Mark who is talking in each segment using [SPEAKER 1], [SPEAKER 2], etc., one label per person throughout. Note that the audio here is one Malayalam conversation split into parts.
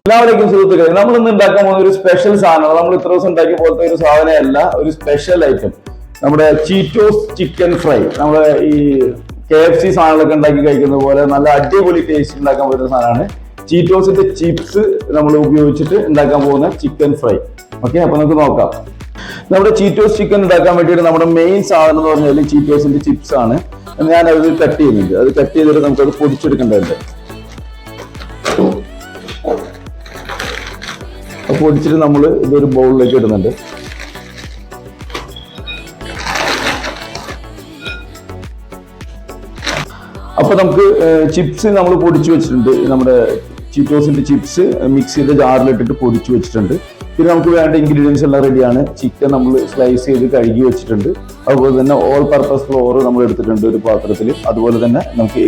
[SPEAKER 1] എല്ലാവരേക്കും സുഹൃത്തുക്കളെ, നമ്മൾ ഇന്ന് ഉണ്ടാക്കാൻ പോകുന്ന ഒരു സ്പെഷ്യൽ സാധനമാണ്. നമ്മൾ ഇത്ര ദിവസം ഉണ്ടാക്കിയ പോലത്തെ ഒരു സാധനമല്ല, ഒരു സ്പെഷ്യൽ ഐറ്റം. നമ്മുടെ ചീറ്റോസ് ചിക്കൻ ഫ്രൈ. നമ്മുടെ ഈ KFC സാധനങ്ങളൊക്കെ ഉണ്ടാക്കി കഴിക്കുന്ന പോലെ നല്ല അടിപൊളി ടേസ്റ്റ് ഉണ്ടാക്കാൻ പറ്റുന്ന സാധനമാണ് ചീറ്റോസിന്റെ ചിപ്സ് നമ്മൾ ഉപയോഗിച്ചിട്ട് ഉണ്ടാക്കാൻ പോകുന്ന ചിക്കൻ ഫ്രൈ. ഓക്കെ, അപ്പൊ നമുക്ക് നോക്കാം. നമ്മുടെ ചീറ്റോസ് ചിക്കൻ ഉണ്ടാക്കാൻ വേണ്ടിയിട്ട് നമ്മുടെ മെയിൻ സാധനം എന്ന് പറഞ്ഞാൽ ചീറ്റോസിന്റെ ചിപ്സ് ആണ്. ഞാനത് കട്ട് ചെയ്യുന്നുണ്ട്. അത് കട്ട് ചെയ്തിട്ട് നമുക്കത് പൊടിച്ചെടുക്കേണ്ടതുണ്ട്. പൊടിച്ചിട്ട് നമ്മൾ ഇതൊരു ബൗളിലേക്ക് ഇടുന്നുണ്ട്. അപ്പൊ നമുക്ക് ചിപ്സ് നമ്മൾ പൊടിച്ചു വെച്ചിട്ടുണ്ട്. നമ്മുടെ ചീറ്റോസിന്റെ ചിപ്സ് മിക്സ് ചെയ്ത് ജാറിലിട്ടിട്ട് പൊടിച്ചു വെച്ചിട്ടുണ്ട്. പിന്നെ നമുക്ക് വേണ്ട ഇൻഗ്രീഡിയൻസ് എല്ലാം റെഡിയാണ്. ചിക്കൻ നമ്മൾ സ്ലൈസ് ചെയ്ത് കഴുകി വെച്ചിട്ടുണ്ട്. അതുപോലെ തന്നെ ഓൾ പർപ്പസ് ഫ്ലോർ നമ്മൾ എടുത്തിട്ടുണ്ട് ഒരു പാത്രത്തിൽ. അതുപോലെ തന്നെ നമുക്ക്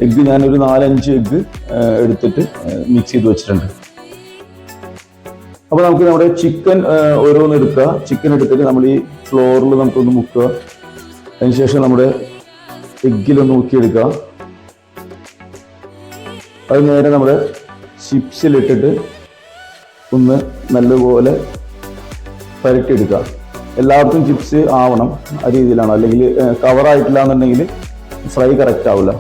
[SPEAKER 1] എഗ്ഗ് ഞാനൊരു 4-5 എഗ്ഗ് എടുത്തിട്ട് മിക്സ് ചെയ്ത് വെച്ചിട്ടുണ്ട്. അപ്പൊ നമുക്ക് നമ്മുടെ ചിക്കൻ ഓരോന്ന് എടുക്കുക. ചിക്കൻ എടുത്തിട്ട് നമ്മൾ ഈ ഫ്ലോറിൽ നമുക്കൊന്ന് മുക്കുക. അതിനുശേഷം നമ്മുടെ എഗ്ഗിലൊന്ന് മുക്കിയെടുക്കുക. അത് നേരെ നമ്മുടെ ചിപ്സിലിട്ടിട്ട് ഒന്ന് നല്ലപോലെ പരട്ടിയെടുക്കുക. എല്ലാവർക്കും ചിപ്സ് ആവണം, ആ രീതിയിലാണ്. അല്ലെങ്കിൽ കവറായിട്ടില്ല എന്നുണ്ടെങ്കിൽ ഫ്രൈ കറക്റ്റ് ആവില്ല.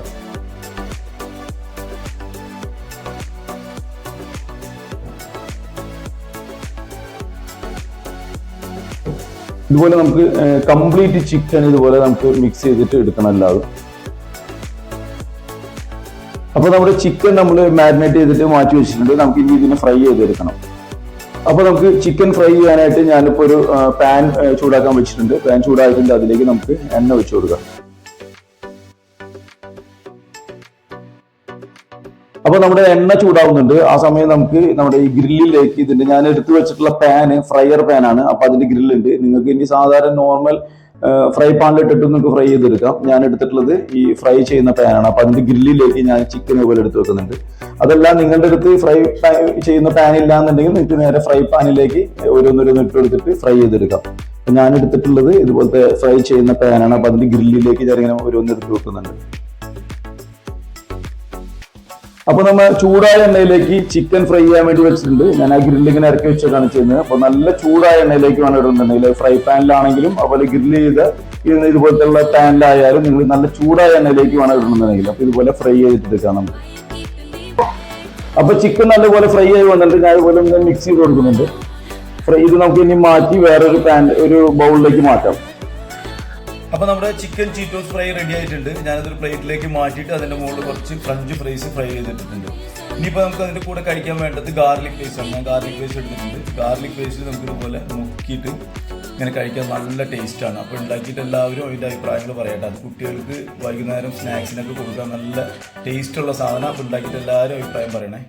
[SPEAKER 1] ഇതുപോലെ നമുക്ക് കംപ്ലീറ്റ് ചിക്കൻ ഇതുപോലെ നമുക്ക് മിക്സ് ചെയ്തിട്ട് എടുക്കണം എല്ലാവരും. അപ്പൊ നമ്മുടെ ചിക്കൻ നമ്മൾ മാരിനേറ്റ് ചെയ്തിട്ട് മാറ്റി വെച്ചിട്ടുണ്ട്. നമുക്ക് ഇനി ഇതിനെ ഫ്രൈ ചെയ്തെടുക്കണം. അപ്പൊ നമുക്ക് ചിക്കൻ ഫ്രൈ ചെയ്യാനായിട്ട് ഞാനിപ്പോ ഒരു പാൻ ചൂടാക്കാൻ വെച്ചിട്ടുണ്ട്. പാൻ ചൂടായിട്ടുണ്ട്. അതിലേക്ക് നമുക്ക് എണ്ണ വെച്ച് കൊടുക്കാം. അപ്പൊ നമ്മുടെ എണ്ണ ചൂടാവുന്നുണ്ട്. ആ സമയം നമുക്ക് നമ്മുടെ ഈ ഗ്രില്ലിലേക്ക് ഇതിന്റെ ഞാൻ എടുത്തു വെച്ചിട്ടുള്ള പാന് ഫ്രയർ പാനാണ്. അപ്പൊ അതിന്റെ ഗ്രില്ലുണ്ട്. നിങ്ങൾക്ക് ഇനി സാധാരണ നോർമൽ ഫ്രൈ പാനിലിട്ടിട്ട് നിങ്ങൾക്ക് ഫ്രൈ ചെയ്തെടുക്കാം. ഞാൻ എടുത്തിട്ടുള്ളത് ഈ ഫ്രൈ ചെയ്യുന്ന പാനാണ്. അപ്പൊ അതിന്റെ ഗ്രില്ലിലേക്ക് ഞാൻ ചിക്കൻ ഇതുപോലെ എടുത്ത് വെക്കുന്നുണ്ട്. അതെല്ലാം നിങ്ങളുടെ അടുത്ത് ഫ്രൈ ചെയ്യുന്ന പാൻ ഇല്ല എന്നുണ്ടെങ്കിൽ നിങ്ങൾക്ക് നേരെ ഫ്രൈ പാനിലേക്ക് ഓരോന്നോരോന്ന് ഇട്ട് എടുത്തിട്ട് ഫ്രൈ ചെയ്തെടുക്കാം. ഞാൻ എടുത്തിട്ടുള്ളത് ഇതുപോലത്തെ ഫ്രൈ ചെയ്യുന്ന പാനാണ്. അപ്പൊ അതിന്റെ ഗ്രില്ലിലേക്ക് ഞാൻ ഇങ്ങനെ ഓരോന്ന് എടുത്ത് വെക്കുന്നുണ്ട്. അപ്പൊ നമ്മൾ ചൂടായ എണ്ണയിലേക്ക് ചിക്കൻ ഫ്രൈ ചെയ്യാൻ വേണ്ടി വെച്ചിട്ടുണ്ട്. ഞാൻ ആ ഗ്രില്ല് ഇങ്ങനെ ഇറക്കി വെച്ചിട്ടാണ് ചെയ്യുന്നത്. അപ്പൊ നല്ല ചൂടായ എണ്ണയിലേക്ക് വേണം ഇടുന്നുണ്ടെങ്കിൽ ഫ്രൈ പാനിലാണെങ്കിലും അതുപോലെ ഗ്രില്ല് ചെയ്ത് ഇതുപോലത്തെ പാനിലായാലും നിങ്ങൾ നല്ല ചൂടായ എണ്ണയിലേക്ക് വേണം ഇടുന്നുണ്ടെങ്കിൽ. അപ്പൊ ഇതുപോലെ ഫ്രൈ ചെയ്തിട്ടെടുക്കാം നമുക്ക്. അപ്പൊ ചിക്കൻ നല്ലപോലെ ഫ്രൈ ആയി വന്നിട്ട് ഞാൻ ഇതുപോലെ മിക്സ് ചെയ്ത് കൊടുക്കുന്നുണ്ട്. ഇത് നമുക്ക് ഇനി മാറ്റി വേറൊരു ഒരു ബൗളിലേക്ക് മാറ്റാം.
[SPEAKER 2] അപ്പോൾ നമ്മുടെ ചിക്കൻ ചീറ്റോസ് ഫ്രൈ റെഡി ആയിട്ടുണ്ട്. ഞാനതൊരു പ്ലേറ്റിലേക്ക് മാറ്റിയിട്ട് അതിൻ്റെ മുകളിൽ കുറച്ച് ഫ്രഞ്ച് ഫ്രൈസ് ഫ്രൈ ചെയ്തിട്ടുണ്ട്. ഇനിയിപ്പോൾ നമുക്ക് അതിൻ്റെ കൂടെ കഴിക്കാൻ വേണ്ടത് ഗാർലിക് പേസ്റ്റ് ആണ്. ഞാൻ ഗാർലിക് പേസ്റ്റ് എടുത്തിട്ടുണ്ട്. ഗാർലിക് പേസ്റ്റിൽ നമുക്ക് ഇതുപോലെ മുക്കിയിട്ട് ഇങ്ങനെ കഴിക്കാൻ നല്ല ടേസ്റ്റാണ്. അപ്പോൾ ഉണ്ടാക്കിയിട്ട് എല്ലാവരും അതിൻ്റെ അഭിപ്രായങ്ങൾ പറയട്ടെ. അത് കുട്ടികൾക്ക് വൈകുന്നേരം സ്നാക്സിനൊക്കെ കൊടുക്കാൻ നല്ല ടേസ്റ്റുള്ള സാധനം. അപ്പോൾ ഉണ്ടാക്കിയിട്ട് എല്ലാവരും അഭിപ്രായം പറയണേ.